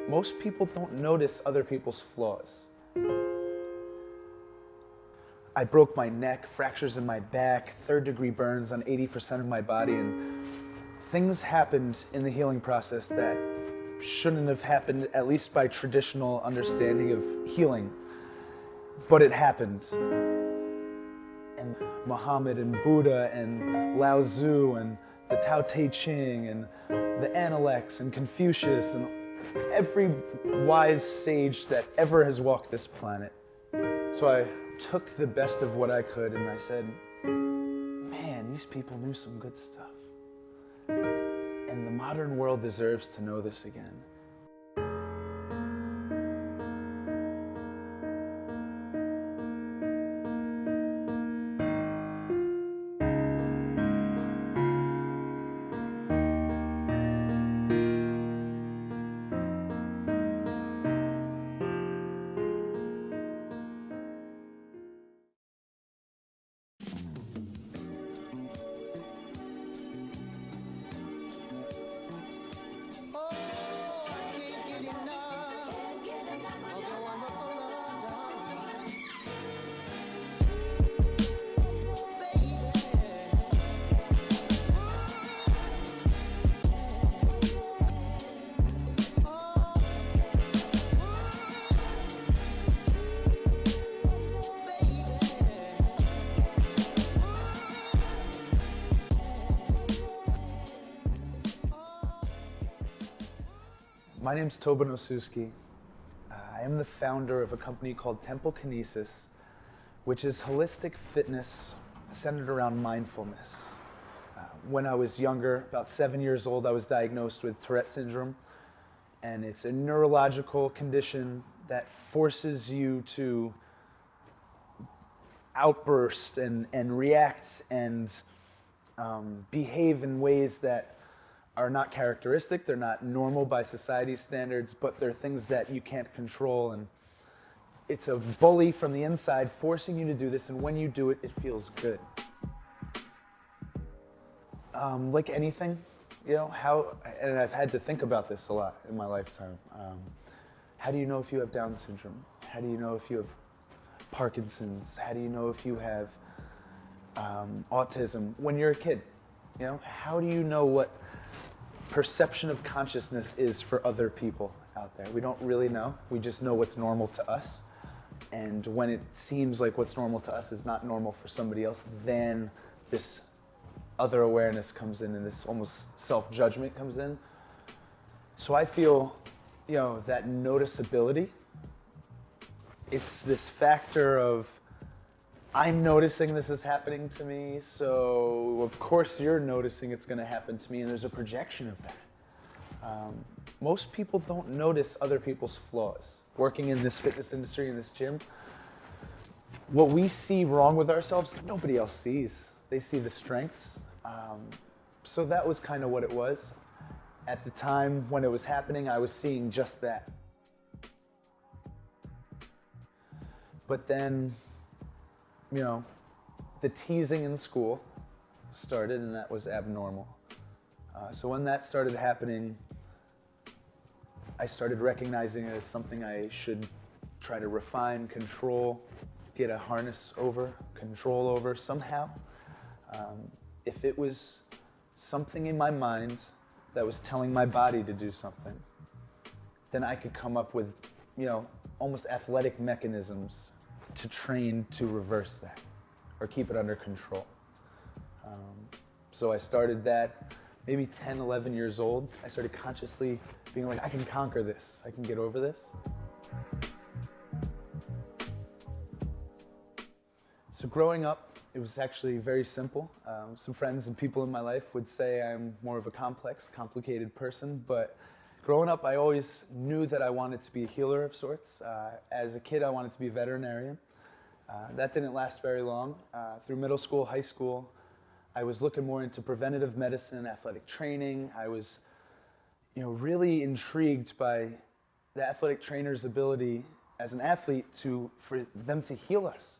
Most people don't notice other people's flaws. I broke my neck, fractures in my back, third-degree burns on 80% of my body, and things happened in the healing process that shouldn't have happened, at least by traditional understanding of healing. But it happened. And Muhammad and Buddha and Lao Tzu and the Tao Te Ching and the Analects and Confucius and every wise sage that ever has walked this planet. So I took the best of what I could and I said, man, these people knew some good stuff. And the modern world deserves to know this again. My name's Tobin Osusky. I am the founder of a company called Temple Kinesis, which is holistic fitness centered around mindfulness. When I was younger, about 7 years old, I was diagnosed with Tourette syndrome, and it's a neurological condition that forces you to outburst and react and behave in ways that are not characteristic, they're not normal by society's standards, but they're things that you can't control. And it's a bully from the inside forcing you to do this, and when you do it, it feels good. Like anything, you know, and I've had to think about this a lot in my lifetime. How do you know if you have Down syndrome? How do you know if you have Parkinson's? How do you know if you have autism when you're a kid? You know, how do you know what perception of consciousness is for other people out there? We don't really know. We just know what's normal to us. And when it seems like what's normal to us is not normal for somebody else, then this other awareness comes in and this almost self-judgment comes in. So I feel, you know, that noticeability, it's this factor of I'm noticing this is happening to me, so of course you're noticing it's going to happen to me, and there's a projection of that. Most people don't notice other people's flaws. Working in this fitness industry, in this gym, what we see wrong with ourselves, nobody else sees. They see the strengths. So that was kind of what it was. At the time when it was happening, I was seeing just that. But then, you know, the teasing in school started, and that was abnormal. So when that started happening, I started recognizing it as something I should try to refine, control, get a harness over, control over somehow. If it was something in my mind that was telling my body to do something, then I could come up with, you know, almost athletic mechanisms to train to reverse that or keep it under control. So I started that maybe 10, 11 years old. I started consciously being like, I can conquer this. I can get over this. So growing up, it was actually very simple. Some friends and people in my life would say I'm more of a complex, complicated person, but growing up, I always knew that I wanted to be a healer of sorts. As a kid, I wanted to be a veterinarian. That didn't last very long. Through middle school, high school, I was looking more into preventative medicine, athletic training. I was, you know, really intrigued by the athletic trainer's ability as an athlete for them to heal us.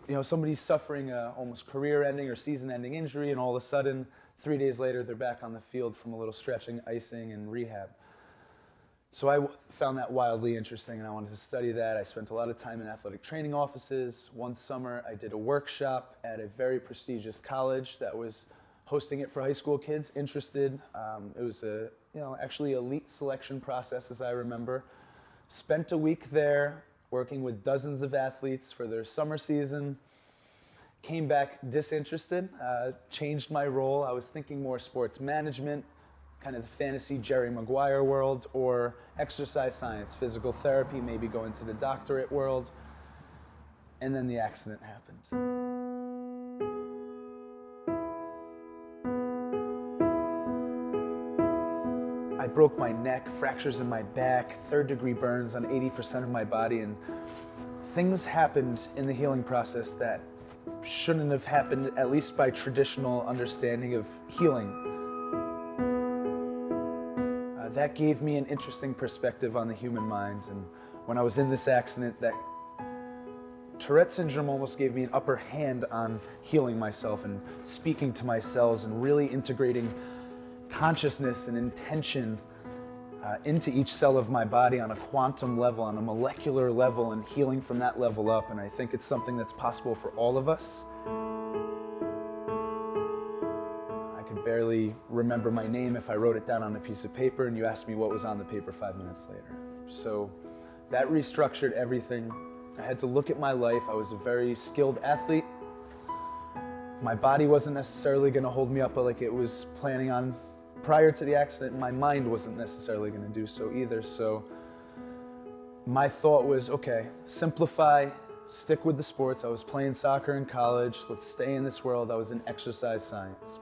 You know, somebody's suffering a almost career-ending or season-ending injury, and all of a sudden, 3 days later, they're back on the field from a little stretching, icing, and rehab. So I found that wildly interesting, and I wanted to study that. I spent a lot of time in athletic training offices. One summer, I did a workshop at a very prestigious college that was hosting it for high school kids interested. It was a, actually elite selection process, as I remember. Spent a week there working with dozens of athletes for their summer season. Came back disinterested, changed my role. I was thinking more sports management, kind of the fantasy Jerry Maguire world, or exercise science, physical therapy, maybe go into the doctorate world. And then the accident happened. I broke my neck, fractures in my back, third-degree burns on 80% of my body, and things happened in the healing process that shouldn't have happened, at least by traditional understanding of healing. That gave me an interesting perspective on the human mind, and when I was in this accident, that Tourette syndrome almost gave me an upper hand on healing myself and speaking to my cells and really integrating consciousness and intention into each cell of my body on a quantum level, on a molecular level, and healing from that level up. And I think it's something that's possible for all of us. I could barely remember my name if I wrote it down on a piece of paper and you asked me what was on the paper 5 minutes later. So that restructured everything. I had to look at my life. I was a very skilled athlete. My body wasn't necessarily going to hold me up like it was planning on prior to the accident. My mind wasn't necessarily going to do so either. So my thought was, okay, simplify, stick with the sports. I was playing soccer in college. Let's stay in this world. I was in exercise science.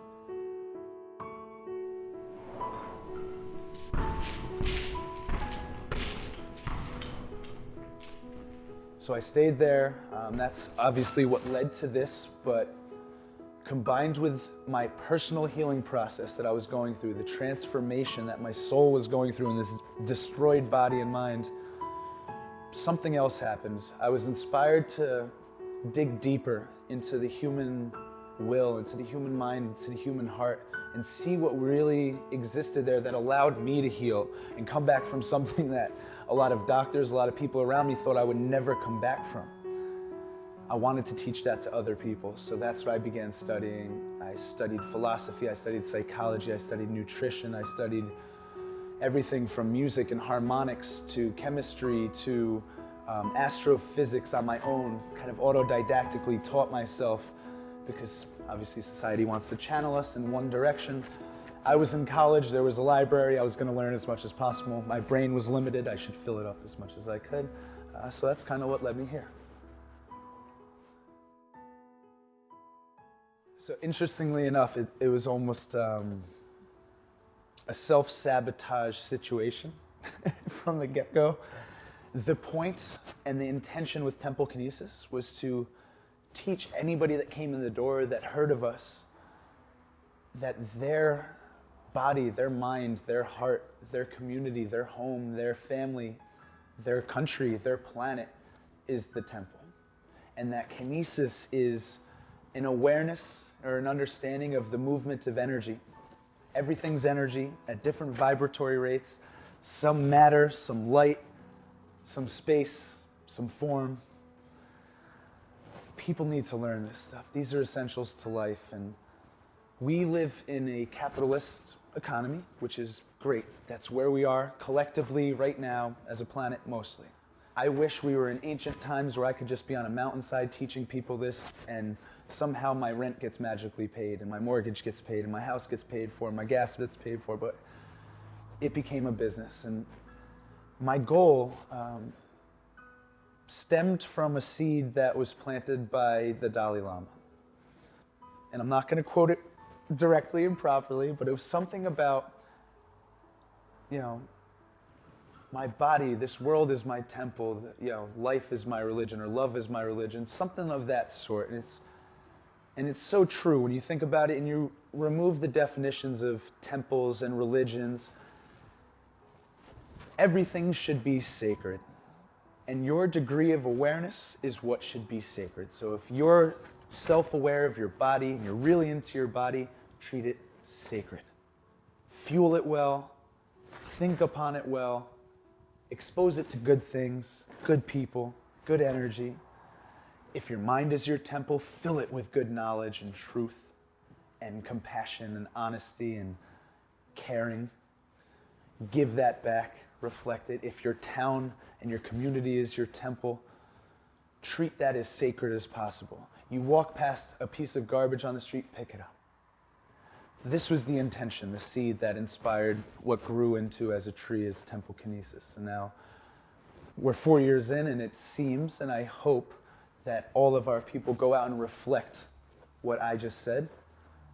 So I stayed there. That's obviously what led to this, but combined with my personal healing process that I was going through, the transformation that my soul was going through in this destroyed body and mind, something else happened. I was inspired to dig deeper into the human will, into the human mind, into the human heart, and see what really existed there that allowed me to heal and come back from something that a lot of doctors, a lot of people around me thought I would never come back from. I wanted to teach that to other people, so that's what I began studying. I studied philosophy, I studied psychology, I studied nutrition, I studied everything from music and harmonics to chemistry to astrophysics on my own, kind of autodidactically taught myself because obviously society wants to channel us in one direction. I was in college, there was a library, I was going to learn as much as possible. My brain was limited, I should fill it up as much as I could. So that's kind of what led me here. So interestingly enough, it was almost a self-sabotage situation from the get-go. The point and the intention with Temple Kinesis was to teach anybody that came in the door that heard of us that their body, their mind, their heart, their community, their home, their family, their country, their planet is the temple. And that kinesis is an awareness or an understanding of the movement of energy. Everything's energy at different vibratory rates, some matter, some light, some space, some form. People need to learn this stuff. These are essentials to life, and we live in a capitalist economy, which is great. That's where we are collectively right now as a planet mostly. I wish we were in ancient times where I could just be on a mountainside teaching people this, and somehow my rent gets magically paid, and my mortgage gets paid, and my house gets paid for, and my gas gets paid for, but it became a business. And my goal stemmed from a seed that was planted by the Dalai Lama. And I'm not going to quote it directly and properly, but it was something about, my body, this world is my temple, life is my religion, or love is my religion, something of that sort. And it's so true when you think about it and you remove the definitions of temples and religions. Everything should be sacred. And your degree of awareness is what should be sacred. So if you're self-aware of your body and you're really into your body, treat it sacred. Fuel it well, think upon it well, expose it to good things, good people, good energy. If your mind is your temple, fill it with good knowledge and truth and compassion and honesty and caring. Give that back, reflect it. If your town and your community is your temple, treat that as sacred as possible. You walk past a piece of garbage on the street, pick it up. This was the intention, the seed that inspired what grew into as a tree as Temple Kinesis. And now we're 4 years in, and it seems, and I hope, that all of our people go out and reflect what I just said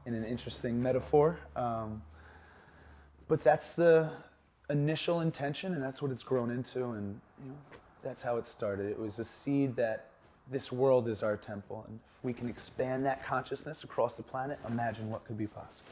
in an interesting metaphor. But that's the initial intention, and that's what it's grown into, and that's how it started. It was a seed that this world is our temple, and if we can expand that consciousness across the planet, imagine what could be possible.